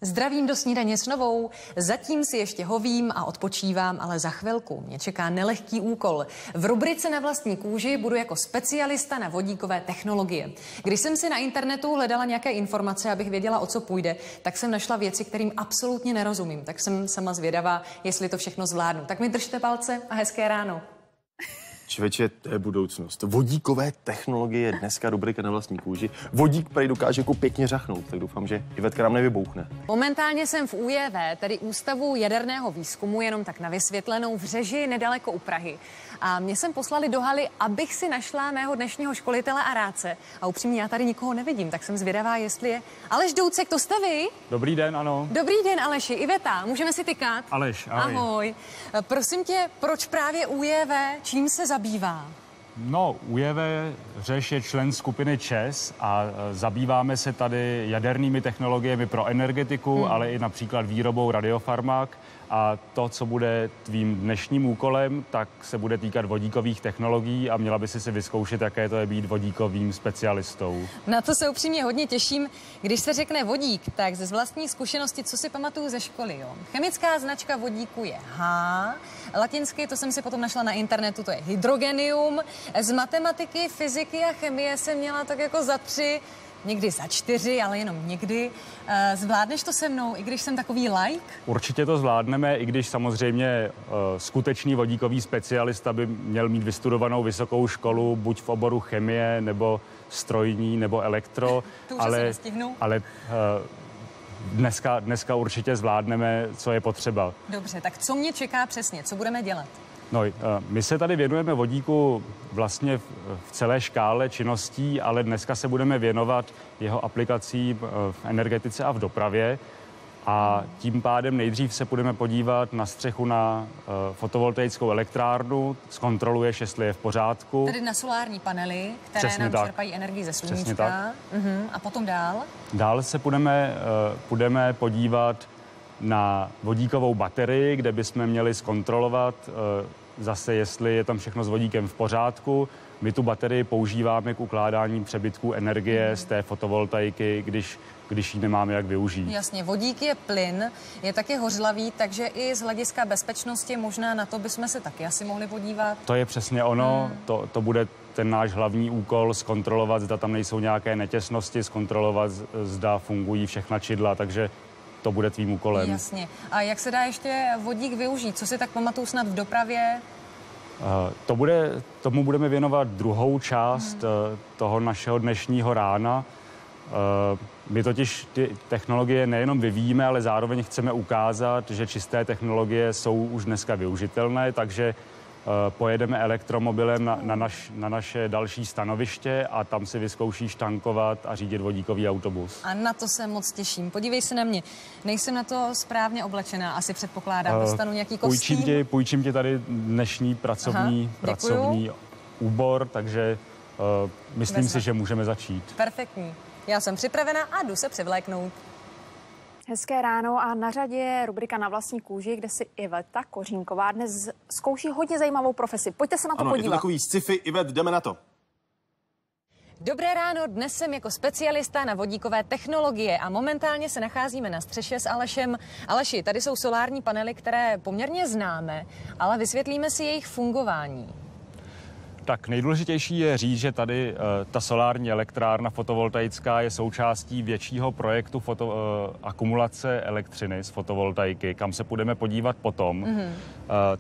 Zdravím do snídaně s Novou. Zatím si ještě hovím a odpočívám, ale za chvilku mě čeká nelehký úkol. V rubrice Na vlastní kůži budu jako specialista na vodíkové technologie. Když jsem si na internetu hledala nějaké informace, abych věděla, o co půjde, tak jsem našla věci, kterým absolutně nerozumím. Tak jsem sama zvědavá, jestli to všechno zvládnu. Tak mi držte palce a hezké ráno. Člověče, to je budoucnost. Vodíkové technologie, dneska rubrika Na vlastní kůži. Vodík prej dokáže jako pěkně řachnout, tak doufám, že Ivetka nám nevybouchne. Momentálně jsem v ÚJV, tedy Ústavu jaderného výzkumu, jenom tak na vysvětlenou, v Řeži nedaleko u Prahy. A mě sem poslali do haly, abych si našla mého dnešního školitele a rádce. A upřímně, já tady nikoho nevidím, tak jsem zvědavá, jestli je Aleš Doucek, to jste vy? Dobrý den, ano. Dobrý den, Aleši. Iveta, můžeme si tykat? Aleš, ahoj. Ahoj. Prosím tě, proč právě ÚJV, čím se zabývá? No, ÚJV Řeš je člen skupiny ČEZ a zabýváme se tady jadernými technologiemi pro energetiku, ale i například výrobou radiofarmak. A to, co bude tvým dnešním úkolem, tak se bude týkat vodíkových technologií a měla by si vyzkoušet, jaké to je být vodíkovým specialistou. Na to se upřímně hodně těším. Když se řekne vodík, tak ze vlastní zkušenosti, co si pamatuju ze školy, jo? Chemická značka vodíku je H, latinsky, to jsem si potom našla na internetu, to je hydrogenium. Z matematiky, fyziky a chemie jsem měla tak jako za 3, někdy za 4, ale jenom někdy. Zvládneš to se mnou, i když jsem takový laik? Určitě to zvládneme, i když samozřejmě skutečný vodíkový specialista by měl mít vystudovanou vysokou školu, buď v oboru chemie, nebo strojní, nebo elektro. To už asi nestihnu. Ale dneska určitě zvládneme, co je potřeba. Dobře, tak co mě čeká přesně? Co budeme dělat? No, my se tady věnujeme vodíku vlastně v celé škále činností, ale dneska se budeme věnovat jeho aplikacím v energetice a v dopravě. A tím pádem nejdřív se budeme podívat na střechu na fotovoltaickou elektrárnu, zkontroluješ, jestli je v pořádku. Tedy na solární panely, které Přesně nám tak. čerpají energii ze sluníčka. A potom dál? Dál se budeme podívat na vodíkovou baterii, kde bychom měli zkontrolovat zase, jestli je tam všechno s vodíkem v pořádku. My tu baterii používáme k ukládání přebytků energie z té fotovoltaiky, když ji nemáme jak využít. Jasně, vodík je plyn, je taky hořlavý, takže i z hlediska bezpečnosti možná na to bychom se taky asi mohli podívat. To je přesně ono, to bude ten náš hlavní úkol, zkontrolovat, zda tam nejsou nějaké netěsnosti, zkontrolovat, zda fungují všechna čidla, takže to bude tvým úkolem. Jasně. A jak se dá ještě vodík využít? Co si tak pamatuju snad v dopravě? Tomu budeme věnovat druhou část toho našeho dnešního rána. My totiž ty technologie nejenom vyvíjíme, ale zároveň chceme ukázat, že čisté technologie jsou už dneska využitelné, takže pojedeme elektromobilem na naše další stanoviště a tam si vyzkoušíš tankovat a řídit vodíkový autobus. A na to se moc těším. Podívej se na mě. Nejsem na to správně oblečená, asi předpokládám. Dostanu nějaký kostým. Půjčím ti tady dnešní pracovní úbor, takže myslím si, že můžeme začít. Perfektní. Já jsem připravená a jdu se převléknout. Hezké ráno a na řadě je rubrika Na vlastní kůži, kde si Iveta Kořínková dnes zkouší hodně zajímavou profesi. Pojďte se na to podívat. Je to takový sci-fi, Ivet, jdeme na to. Dobré ráno, dnes jsem jako specialista na vodíkové technologie a momentálně se nacházíme na střeše s Alešem. Aleši, tady jsou solární panely, které poměrně známe, ale vysvětlíme si jejich fungování. Tak nejdůležitější je říct, že tady ta solární elektrárna fotovoltaická je součástí většího projektu akumulace elektřiny z fotovoltaiky, kam se půjdeme podívat potom.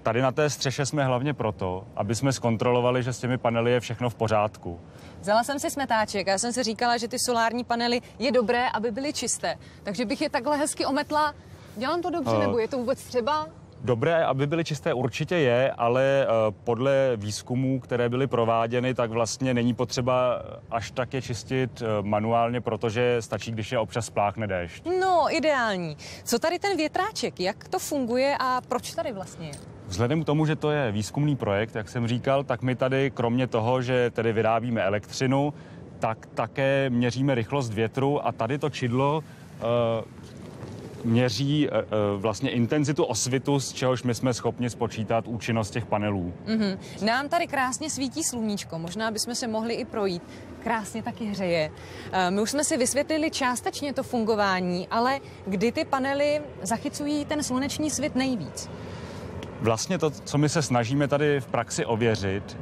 Tady na té střeše jsme hlavně proto, aby jsme zkontrolovali, že s těmi panely je všechno v pořádku. Vzala jsem si smetáček a já jsem si říkala, že ty solární panely je dobré, aby byly čisté. Takže bych je takhle hezky ometla. Dělám to dobře, nebo je to vůbec třeba? Dobré, aby byly čisté, určitě je, ale podle výzkumů, které byly prováděny, tak vlastně není potřeba až tak je čistit manuálně, protože stačí, když je občas spláchne déšť. No, ideální. Co tady ten větráček? Jak to funguje a proč tady vlastně je? Vzhledem k tomu, že to je výzkumný projekt, jak jsem říkal, tak my tady kromě toho, že tedy vyrábíme elektřinu, tak také měříme rychlost větru a tady to čidlo měří vlastně intenzitu osvitu, z čehož my jsme schopni spočítat účinnost těch panelů. Nám tady krásně svítí sluníčko, možná bychom se mohli i projít. Krásně taky hřeje. My už jsme si vysvětlili částečně to fungování, ale kdy ty panely zachycují ten sluneční svit nejvíc? Vlastně to, co my se snažíme tady v praxi ověřit,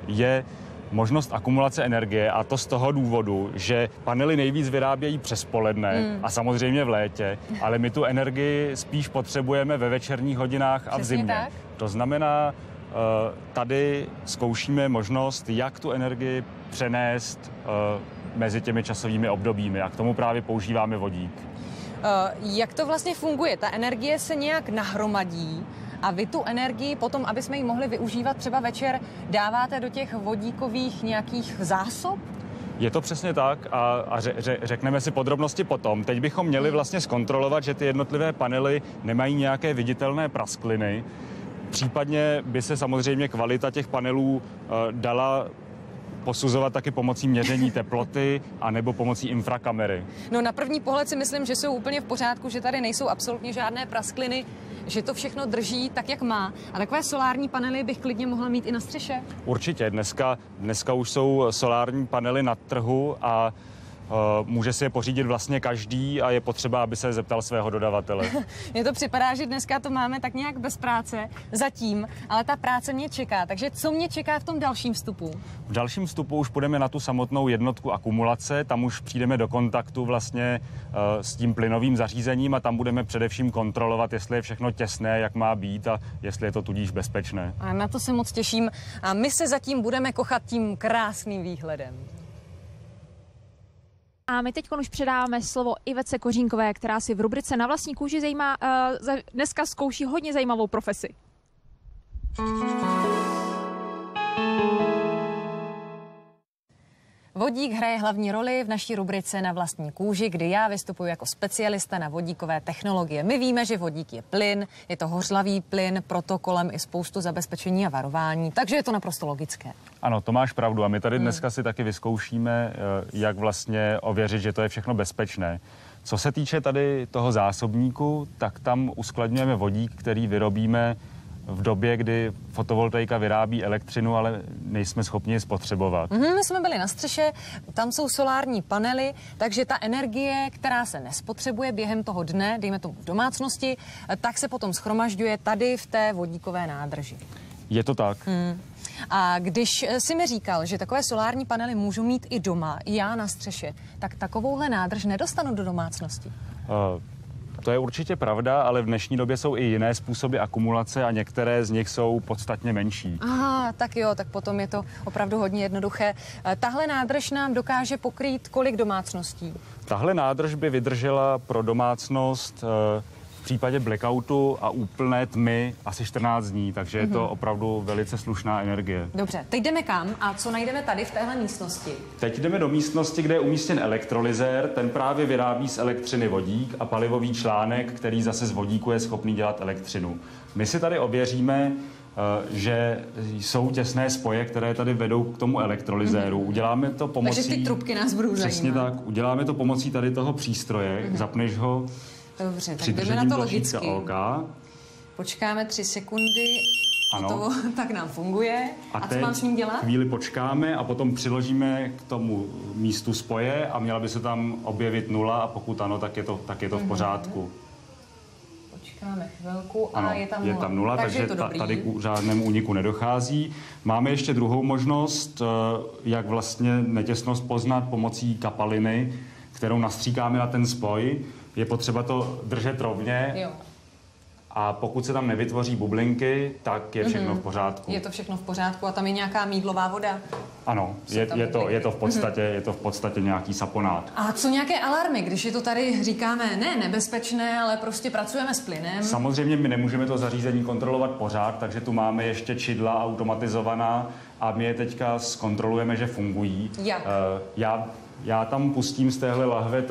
je možnost akumulace energie, a to z toho důvodu, že panely nejvíc vyrábějí přes poledne a samozřejmě v létě, ale my tu energii spíš potřebujeme ve večerních hodinách a v zimě. Tak. To znamená, tady zkoušíme možnost, jak tu energii přenést mezi těmi časovými obdobími, a k tomu právě používáme vodík. Jak to vlastně funguje? Ta energie se nějak nahromadí a vy tu energii potom, aby jsme ji mohli využívat třeba večer, dáváte do těch vodíkových nějakých zásob? Je to přesně tak a řekneme si podrobnosti potom. Teď bychom měli vlastně zkontrolovat, že ty jednotlivé panely nemají nějaké viditelné praskliny. Případně by se samozřejmě kvalita těch panelů dala posuzovat taky pomocí měření teploty a nebo pomocí infrakamery. No na první pohled si myslím, že jsou úplně v pořádku, že tady nejsou absolutně žádné praskliny, že to všechno drží tak, jak má. A takové solární panely bych klidně mohla mít i na střeše? Určitě. Dneska už jsou solární panely na trhu a může si je pořídit vlastně každý a je potřeba, aby se zeptal svého dodavatele. Mně to připadá, že dneska to máme tak nějak bez práce zatím, ale ta práce mě čeká. Takže co mě čeká v tom dalším vstupu? V dalším vstupu už půjdeme na tu samotnou jednotku akumulace, tam už přijdeme do kontaktu vlastně s tím plynovým zařízením a tam budeme především kontrolovat, jestli je všechno těsné, jak má být a jestli je to tudíž bezpečné. A na to se moc těším a my se zatím budeme kochat tím krásným výhledem. A my teď už předáváme slovo Ivece Kořínkové, která si v rubrice Na vlastní kůži dneska zkouší hodně zajímavou profesi. Vodík hraje hlavní roli v naší rubrice Na vlastní kůži, kdy já vystupuji jako specialista na vodíkové technologie. My víme, že vodík je plyn, je to hořlavý plyn, proto kolem i spoustu zabezpečení a varování, takže je to naprosto logické. Ano, to máš pravdu a my tady dneska si taky vyzkoušíme, jak vlastně ověřit, že to je všechno bezpečné. Co se týče tady toho zásobníku, tak tam uskladňujeme vodík, který vyrobíme v době, kdy fotovoltaika vyrábí elektřinu, ale nejsme schopni ji spotřebovat. My jsme byli na střeše, tam jsou solární panely, takže ta energie, která se nespotřebuje během toho dne, dejme tomu v domácnosti, tak se potom shromažďuje tady v té vodíkové nádrži. Je to tak. A když si mi říkal, že takové solární panely můžu mít i doma, i já na střeše, tak takovouhle nádrž nedostanu do domácnosti. To je určitě pravda, ale v dnešní době jsou i jiné způsoby akumulace a některé z nich jsou podstatně menší. Aha, tak jo, tak potom je to opravdu hodně jednoduché. Tahle nádrž nám dokáže pokrýt kolik domácností? Tahle nádrž by vydržela pro domácnost v případě blackoutu a úplné tmy asi 14 dní, takže je to opravdu velice slušná energie. Dobře, teď jdeme kam a co najdeme tady v téhle místnosti? Teď jdeme do místnosti, kde je umístěn elektrolyzér, ten právě vyrábí z elektřiny vodík a palivový článek, který zase z vodíku je schopný dělat elektřinu. My si tady ověříme, že jsou těsné spoje, které tady vedou k tomu elektrolyzéru. Uděláme to pomocí... Takže ty trubky nás budou zajímat. Přesně tak. Uděláme to pomocí tady toho přístroje. Zapneš ho. Dobře, tak jdeme na to logicky. OK. Počkáme 3 sekundy. Ano. To tak nám funguje. A co mám s ním dělat? Chvíli počkáme a potom přiložíme k tomu místu spoje a měla by se tam objevit 0 a pokud ano, tak je to v pořádku. Počkáme chvilku a ano, je tam 0, takže tady k žádnému úniku nedochází. Máme ještě druhou možnost, jak vlastně netěsnost poznat pomocí kapaliny, kterou nastříkáme na ten spoj. Je potřeba to držet rovně. Jo. A pokud se tam nevytvoří bublinky, tak je všechno v pořádku. Je to všechno v pořádku a tam je nějaká mýdlová voda? Ano, je to v podstatě nějaký saponát. A co nějaké alarmy, když je to tady, říkáme, ne nebezpečné, ale prostě pracujeme s plynem? Samozřejmě my nemůžeme to zařízení kontrolovat pořád, takže tu máme ještě čidla automatizovaná a my je teďka zkontrolujeme, že fungují. Jak? Já tam pustím z téhle lahve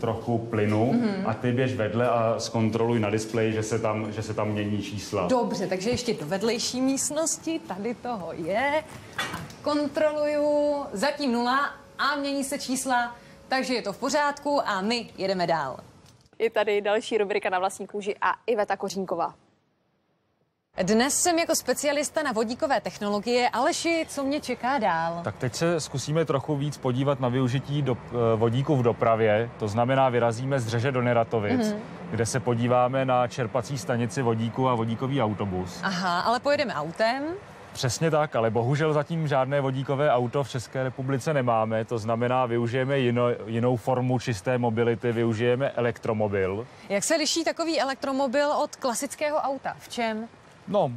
trochu plynu a ty běž vedle a zkontroluj na displeji, že se tam mění čísla. Dobře, takže ještě do vedlejší místnosti, tady toho je. A kontroluju, zatím 0 a mění se čísla, takže je to v pořádku a my jedeme dál. Je tady další rubrika Na vlastní kůži a Iveta Kořínková. Dnes jsem jako specialista na vodíkové technologie. Aleši, co mě čeká dál? Tak teď se zkusíme trochu víc podívat na využití vodíku v dopravě. To znamená, vyrazíme z Řeže do Neratovic, kde se podíváme na čerpací stanici vodíku a vodíkový autobus. Aha, ale pojedeme autem. Přesně tak, ale bohužel zatím žádné vodíkové auto v České republice nemáme. To znamená, využijeme jinou formu čisté mobility, využijeme elektromobil. Jak se liší takový elektromobil od klasického auta? V čem? No,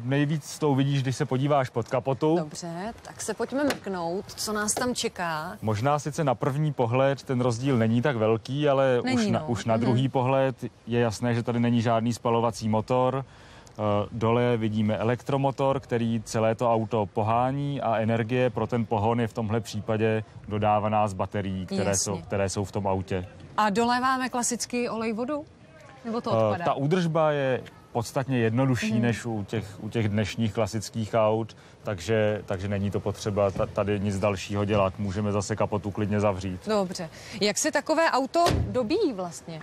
nejvíc to uvidíš, když se podíváš pod kapotu. Dobře, tak se pojďme mrknout, co nás tam čeká. Možná sice na první pohled ten rozdíl není tak velký, ale už na druhý pohled je jasné, že tady není žádný spalovací motor. Dole vidíme elektromotor, který celé to auto pohání a energie pro ten pohon je v tomhle případě dodávaná z baterií, které jsou v tom autě. A doléváme klasicky olej, vodu? Nebo to odpadá? Ta údržba je podstatně jednodušší než u těch dnešních klasických aut, takže není to potřeba tady nic dalšího dělat. Můžeme zase kapotu klidně zavřít. Dobře. Jak se takové auto dobíjí vlastně?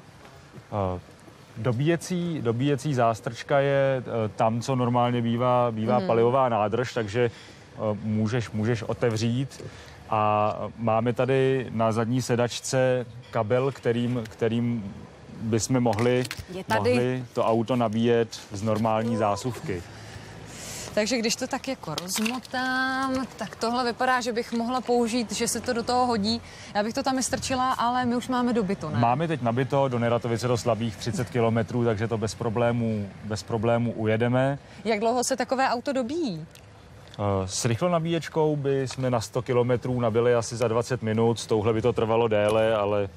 Dobíjecí zástrčka je tam, co normálně bývá palivová nádrž, takže můžeš otevřít. A máme tady na zadní sedačce kabel, kterým bychom mohli to auto nabíjet z normální zásuvky. Takže když to tak jako rozmotám, tak tohle vypadá, že bych mohla použít, že se to do toho hodí. Já bych to tam i strčila, ale my už máme dobito, ne? Máme teď nabito do Neratovice do slabých 30 kilometrů, takže to bez problémů ujedeme. Jak dlouho se takové auto dobíjí? S rychlonabíječkou by jsme na 100 kilometrů nabili asi za 20 minut, s touhle by to trvalo déle, ale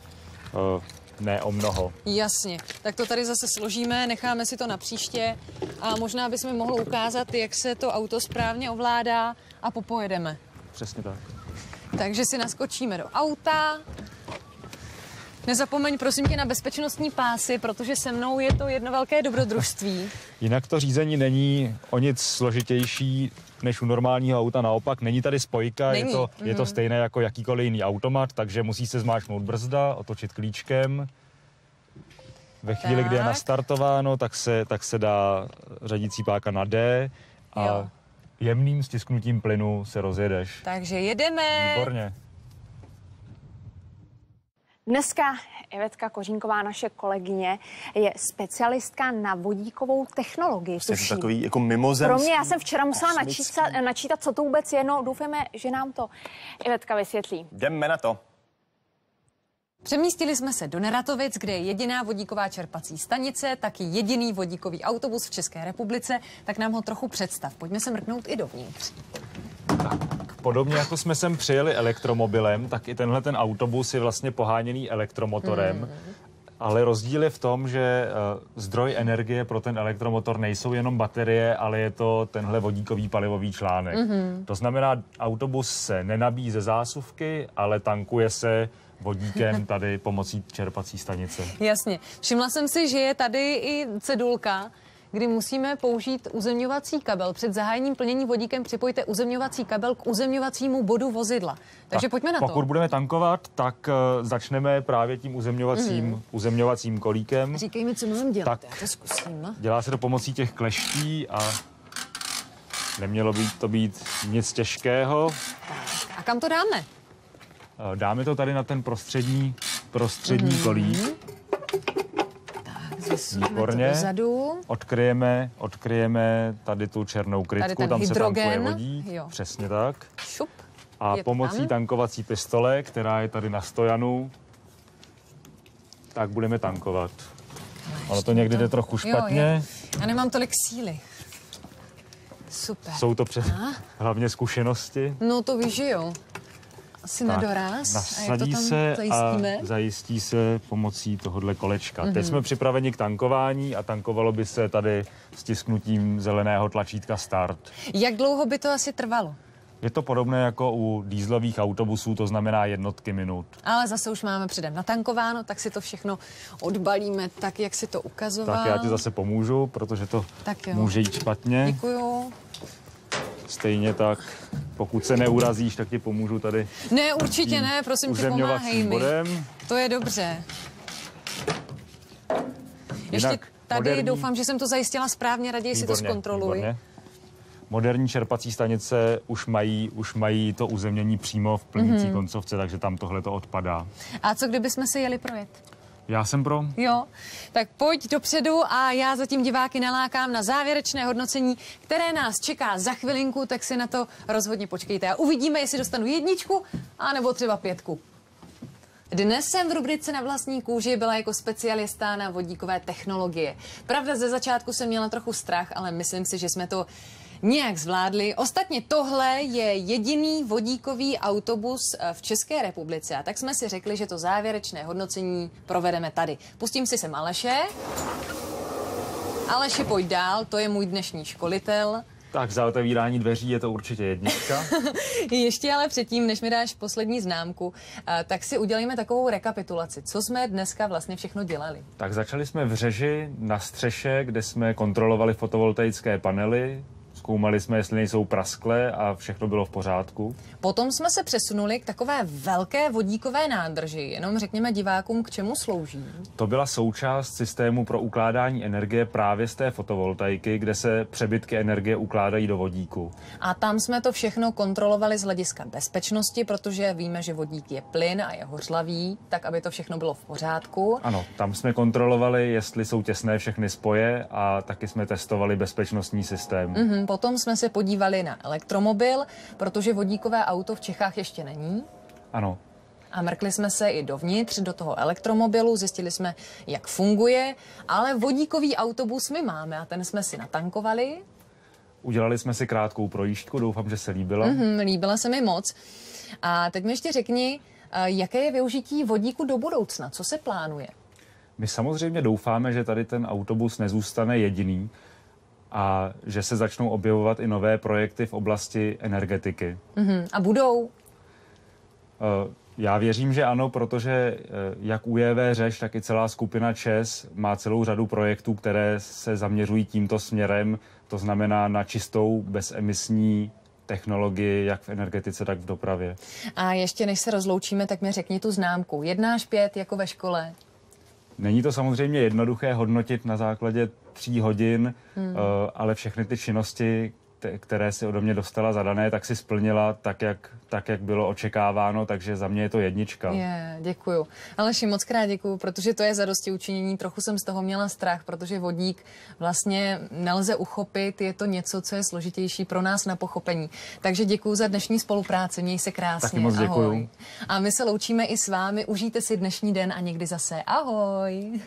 ne o mnoho. Jasně, tak to tady zase složíme, necháme si to na příště a možná bychom mohli ukázat, jak se to auto správně ovládá a popojedeme. Přesně tak. Takže si naskočíme do auta. Nezapomeň prosím tě na bezpečnostní pásy, protože se mnou je to jedno velké dobrodružství. Jinak to řízení není o nic složitější než u normálního auta, naopak není tady spojka, je to stejné jako jakýkoliv jiný automat, takže musí se zmáčknout brzda, otočit klíčkem. Ve chvíli, kdy je nastartováno, tak se dá řadící páka na D a jemným stisknutím plynu se rozjedeš. Takže jedeme. Výborně. Dneska Ivetka Kořínková, naše kolegyně, je specialistka na vodíkovou technologii. Je to takový jako mimozemský. Pro mě, já jsem včera musela načítat, co to vůbec je, no doufáme, že nám to Ivetka vysvětlí. Jdeme na to. Přemístili jsme se do Neratovic, kde je jediná vodíková čerpací stanice, taky jediný vodíkový autobus v České republice, tak nám ho trochu představ. Pojďme se mrknout i dovnitř. Tak podobně jako jsme sem přijeli elektromobilem, tak i tenhle ten autobus je vlastně poháněný elektromotorem. Ale rozdíl je v tom, že zdroj energie pro ten elektromotor nejsou jenom baterie, ale je to tenhle vodíkový palivový článek. To znamená, autobus se nenabíjí ze zásuvky, ale tankuje se vodíkem tady pomocí čerpací stanice. Jasně. Všimla jsem si, že je tady i cedulka, kdy musíme použít uzemňovací kabel. Před zahájením plnění vodíkem připojte uzemňovací kabel k uzemňovacímu bodu vozidla. Takže pojďme na to. Pokud budeme tankovat, tak začneme právě tím uzemňovacím kolíkem. Říkej mi, co mám dělat, já to zkusím. Dělá se to pomocí těch kleští a nemělo by to být nic těžkého. A kam to dáme? Dáme to tady na ten prostřední kolík. Výborně. Odkryjeme tady tu černou krytku, tam hydrogen. Se tankuje vodík. Přesně tak. Šup. A pomocí tankovací pistole, která je tady na stojanu, tak budeme tankovat. Ono to někdy jde trochu špatně. Já nemám tolik síly. Super. Jsou to hlavně zkušenosti. No to víš, že jo. Asi nedoráz. Nasadí se a zajistí se pomocí tohohle kolečka. Teď jsme připraveni k tankování a tankovalo by se tady stisknutím zeleného tlačítka Start. Jak dlouho by to asi trvalo? Je to podobné jako u dýzlových autobusů, to znamená jednotky minut. Ale zase už máme předem natankováno, tak si to všechno odbalíme tak, jak si to ukazoval. Tak já ti zase pomůžu, protože to může jít špatně. Děkuju. Stejně tak, pokud se neurazíš, tak ti pomůžu tady. Ne, určitě ne, prosím tě, pomáhej mi. To je dobře. Ještě tady doufám, že jsem to zajistila správně, raději si to zkontroluj. Výborně. Moderní čerpací stanice už mají to uzemnění přímo v plnící koncovce, takže tam tohle to odpadá. A co kdybychom si jeli projet? Já jsem pro. Jo, tak pojď dopředu a já zatím diváky nalákám na závěrečné hodnocení, které nás čeká za chvilinku, tak si na to rozhodně počkejte a uvidíme, jestli dostanu 1, anebo třeba 5. Dnes jsem v rubrice Na vlastní kůži byla jako specialista na vodíkové technologie. Pravda, ze začátku jsem měla trochu strach, ale myslím si, že jsme to nějak zvládli. Ostatně tohle je jediný vodíkový autobus v České republice. A tak jsme si řekli, že to závěrečné hodnocení provedeme tady. Pustím si sem Aleše. Aleši, pojď dál, to je můj dnešní školitel. Tak za otevírání dveří je to určitě 1. Ještě ale předtím, než mi dáš poslední známku, tak si udělejme takovou rekapitulaci. Co jsme dneska vlastně všechno dělali? Tak začali jsme v Řeži na střeše, kde jsme kontrolovali fotovoltaické panely. Zkoumali jsme, jestli nejsou prasklé a všechno bylo v pořádku. Potom jsme se přesunuli k takové velké vodíkové nádrži. Jenom řekněme divákům, k čemu slouží. To byla součást systému pro ukládání energie právě z té fotovoltaiky, kde se přebytky energie ukládají do vodíku. A tam jsme to všechno kontrolovali z hlediska bezpečnosti, protože víme, že vodík je plyn a je hořlavý, tak aby to všechno bylo v pořádku. Ano, tam jsme kontrolovali, jestli jsou těsné všechny spoje a taky jsme testovali bezpečnostní systém. Potom jsme se podívali na elektromobil, protože vodíkové auto v Čechách ještě není. Ano. A mrkli jsme se i dovnitř do toho elektromobilu, zjistili jsme, jak funguje, ale vodíkový autobus my máme a ten jsme si natankovali. Udělali jsme si krátkou projížďku, doufám, že se líbila. Líbila se mi moc. A teď mi ještě řekni, jaké je využití vodíku do budoucna, co se plánuje? My samozřejmě doufáme, že tady ten autobus nezůstane jediný a že se začnou objevovat i nové projekty v oblasti energetiky. A budou? Já věřím, že ano, protože jak UJV Řeš, tak i celá skupina ČEZ má celou řadu projektů, které se zaměřují tímto směrem, to znamená na čistou, bezemisní technologii, jak v energetice, tak v dopravě. A ještě než se rozloučíme, tak mi řekni tu známku. 1 až 5, jako ve škole. Není to samozřejmě jednoduché hodnotit na základě 3 hodin, ale všechny ty činnosti, které si ode mě dostala zadané, tak si splnila tak, jak bylo očekáváno, takže za mě je to 1. Děkuju. Aleši, moc krát děkuju, protože to je zadostiučinění. Trochu jsem z toho měla strach, protože vodík vlastně nelze uchopit, je to něco, co je složitější pro nás na pochopení. Takže děkuju za dnešní spolupráci, měj se krásně. Taky moc děkuju. Ahoj. A my se loučíme i s vámi, užijte si dnešní den a někdy zase. Ahoj.